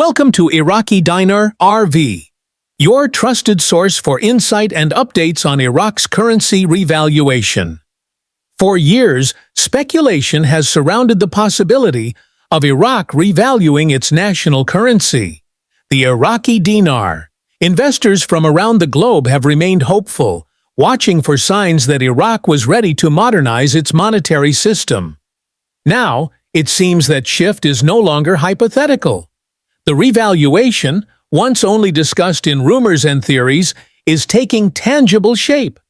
Welcome to Iraqi Dinar RV, your trusted source for insight and updates on Iraq's currency revaluation. For years, speculation has surrounded the possibility of Iraq revaluing its national currency, the Iraqi dinar. Investors from around the globe have remained hopeful, watching for signs that Iraq was ready to modernize its monetary system. Now, it seems that shift is no longer hypothetical. The revaluation, once only discussed in rumors and theories, is taking tangible shape.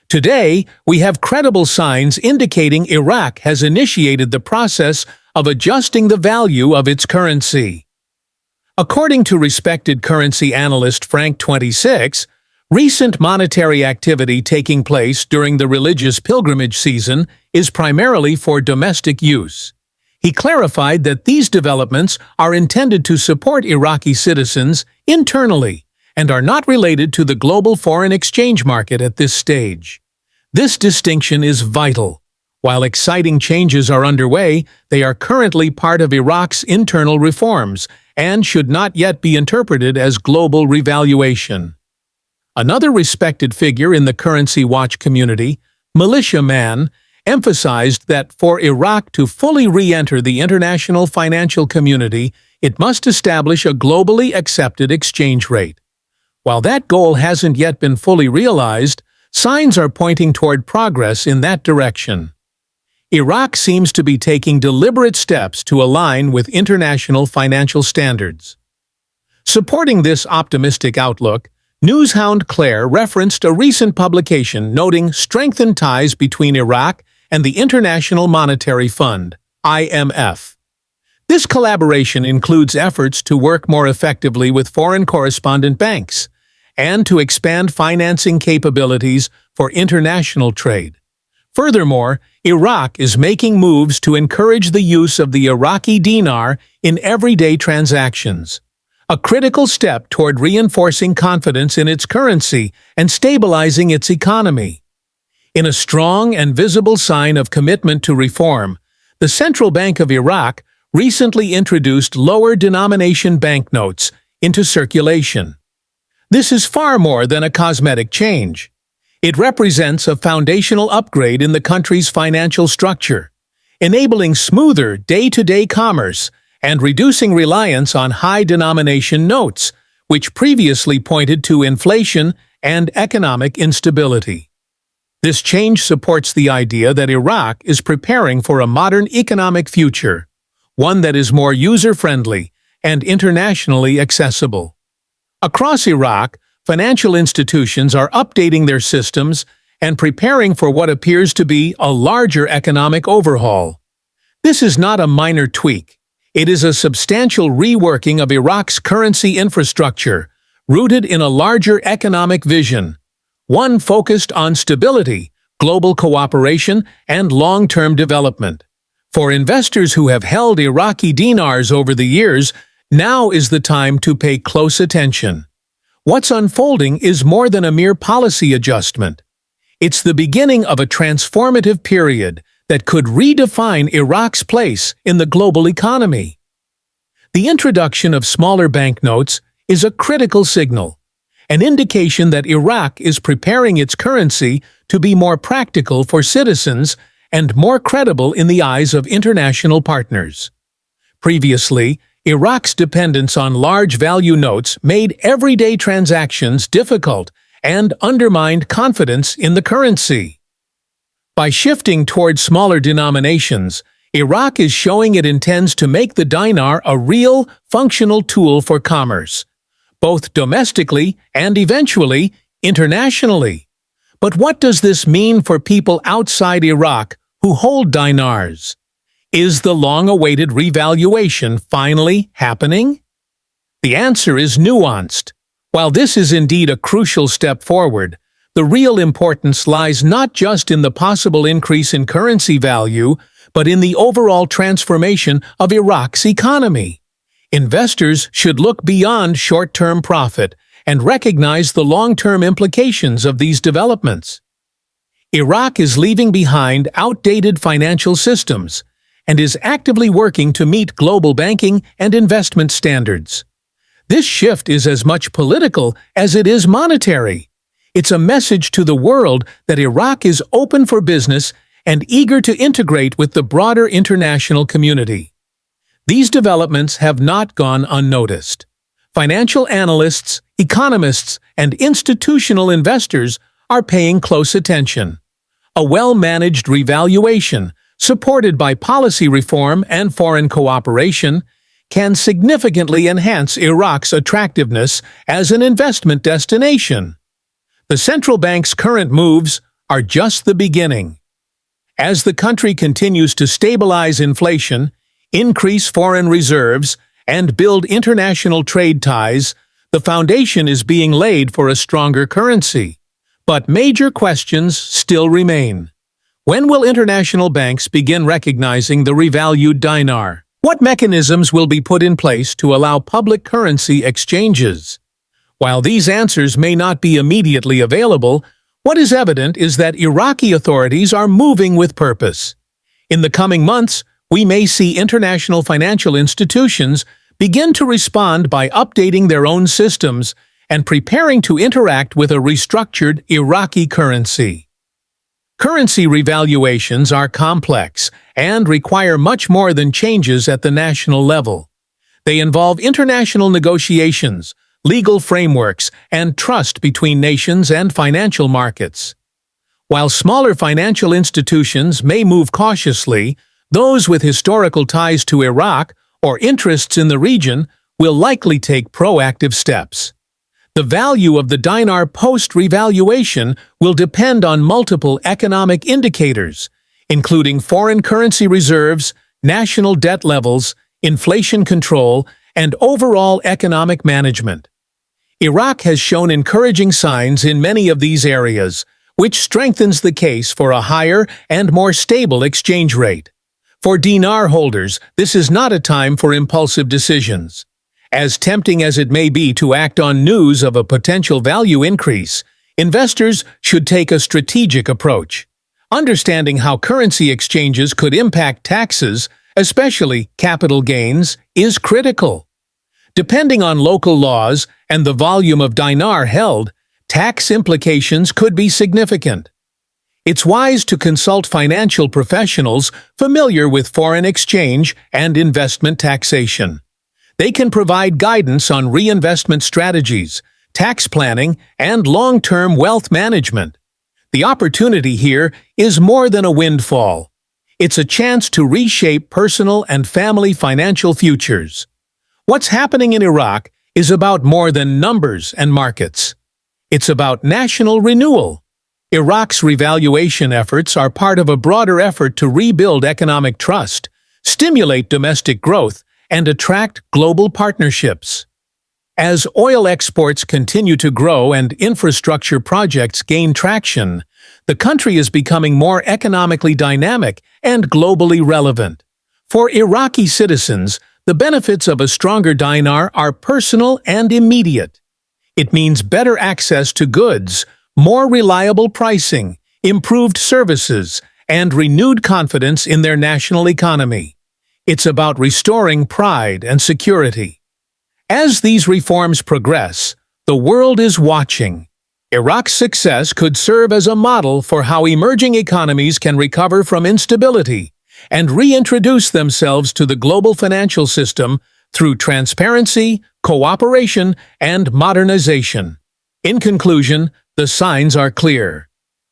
Today, we have credible signs indicating Iraq has initiated the process of adjusting the value of its currency. According to respected currency analyst Frank 26, recent monetary activity taking place during the religious pilgrimage season is primarily for domestic use. He clarified that these developments are intended to support Iraqi citizens internally and are not related to the global foreign exchange market at this stage. This distinction is vital. While exciting changes are underway, they are currently part of Iraq's internal reforms and should not yet be interpreted as global revaluation. Another respected figure in the currency watch community, Militia Man, emphasized that for Iraq to fully re-enter the international financial community, it must establish a globally accepted exchange rate. While that goal hasn't yet been fully realized, signs are pointing toward progress in that direction. Iraq seems to be taking deliberate steps to align with international financial standards. Supporting this optimistic outlook, newshound Claire referenced a recent publication noting strengthened ties between Iraq and the International Monetary Fund, IMF. This collaboration includes efforts to work more effectively with foreign correspondent banks and to expand financing capabilities for international trade. Furthermore, Iraq is making moves to encourage the use of the Iraqi dinar in everyday transactions, a critical step toward reinforcing confidence in its currency and stabilizing its economy. In a strong and visible sign of commitment to reform, the Central Bank of Iraq recently introduced lower denomination banknotes into circulation. This is far more than a cosmetic change. It represents a foundational upgrade in the country's financial structure, enabling smoother day-to-day commerce and reducing reliance on high-denomination notes, which previously pointed to inflation and economic instability. This change supports the idea that Iraq is preparing for a modern economic future, one that is more user-friendly and internationally accessible. Across Iraq, financial institutions are updating their systems and preparing for what appears to be a larger economic overhaul. This is not a minor tweak. It is a substantial reworking of Iraq's currency infrastructure, rooted in a larger economic vision, one focused on stability, global cooperation, and long-term development. For investors who have held Iraqi dinars over the years, now is the time to pay close attention. What's unfolding is more than a mere policy adjustment. It's the beginning of a transformative period that could redefine Iraq's place in the global economy. The introduction of smaller banknotes is a critical signal, an indication that Iraq is preparing its currency to be more practical for citizens and more credible in the eyes of international partners. Previously, Iraq's dependence on large value notes made everyday transactions difficult and undermined confidence in the currency. By shifting toward smaller denominations, Iraq is showing it intends to make the dinar a real, functional tool for commerce, both domestically and eventually internationally. But what does this mean for people outside Iraq who hold dinars? Is the long-awaited revaluation finally happening? The answer is nuanced. While this is indeed a crucial step forward, the real importance lies not just in the possible increase in currency value, but in the overall transformation of Iraq's economy. Investors should look beyond short-term profit and recognize the long-term implications of these developments. Iraq is leaving behind outdated financial systems and is actively working to meet global banking and investment standards. This shift is as much political as it is monetary. It's a message to the world that Iraq is open for business and eager to integrate with the broader international community. These developments have not gone unnoticed. Financial analysts, economists, and institutional investors are paying close attention. A well-managed revaluation, supported by policy reform and foreign cooperation, can significantly enhance Iraq's attractiveness as an investment destination. The central bank's current moves are just the beginning. As the country continues to stabilize inflation, increase foreign reserves, and build international trade ties, the foundation is being laid for a stronger currency. But major questions still remain. When will international banks begin recognizing the revalued dinar? What mechanisms will be put in place to allow public currency exchanges? While these answers may not be immediately available, what is evident is that Iraqi authorities are moving with purpose. In the coming months, we may see international financial institutions begin to respond by updating their own systems and preparing to interact with a restructured Iraqi currency. Currency revaluations are complex and require much more than changes at the national level. They involve international negotiations, legal frameworks, and trust between nations and financial markets. While smaller financial institutions may move cautiously, those with historical ties to Iraq or interests in the region will likely take proactive steps. The value of the dinar post-revaluation will depend on multiple economic indicators, including foreign currency reserves, national debt levels, inflation control, and overall economic management. Iraq has shown encouraging signs in many of these areas, which strengthens the case for a higher and more stable exchange rate. For dinar holders, this is not a time for impulsive decisions. As tempting as it may be to act on news of a potential value increase, investors should take a strategic approach. Understanding how currency exchanges could impact taxes, especially capital gains, is critical. Depending on local laws and the volume of dinar held, tax implications could be significant. It's wise to consult financial professionals familiar with foreign exchange and investment taxation. They can provide guidance on reinvestment strategies, tax planning, and long-term wealth management. The opportunity here is more than a windfall. It's a chance to reshape personal and family financial futures. What's happening in Iraq is about more than numbers and markets. It's about national renewal. Iraq's revaluation efforts are part of a broader effort to rebuild economic trust, stimulate domestic growth, and attract global partnerships. As oil exports continue to grow and infrastructure projects gain traction, the country is becoming more economically dynamic and globally relevant. For Iraqi citizens, the benefits of a stronger dinar are personal and immediate. It means better access to goods, more reliable pricing, improved services, and renewed confidence in their national economy. It's about restoring pride and security. As these reforms progress, the world is watching. Iraq's success could serve as a model for how emerging economies can recover from instability and reintroduce themselves to the global financial system through transparency, cooperation, and modernization. In conclusion, the signs are clear.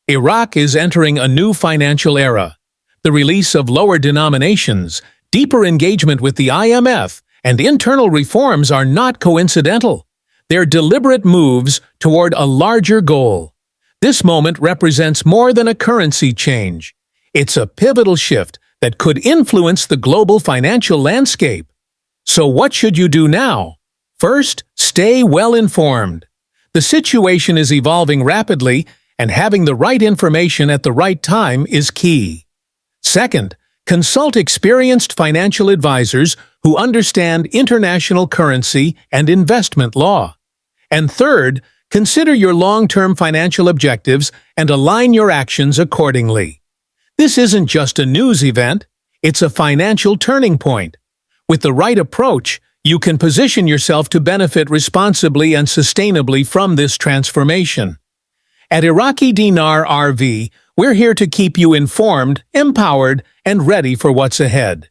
Iraq is entering a new financial era. The release of lower denominations, deeper engagement with the IMF, and internal reforms are not coincidental. They're deliberate moves toward a larger goal. This moment represents more than a currency change. It's a pivotal shift that could influence the global financial landscape. So what should you do now? First, stay well informed. The situation is evolving rapidly, and having the right information at the right time is key. Second, consult experienced financial advisors who understand international currency and investment law. And third, consider your long-term financial objectives and align your actions accordingly. This isn't just a news event, it's a financial turning point. With the right approach, You can position yourself to benefit responsibly and sustainably from this transformation. At Iraqi Dinar RV, we're here to keep you informed, empowered, and ready for what's ahead.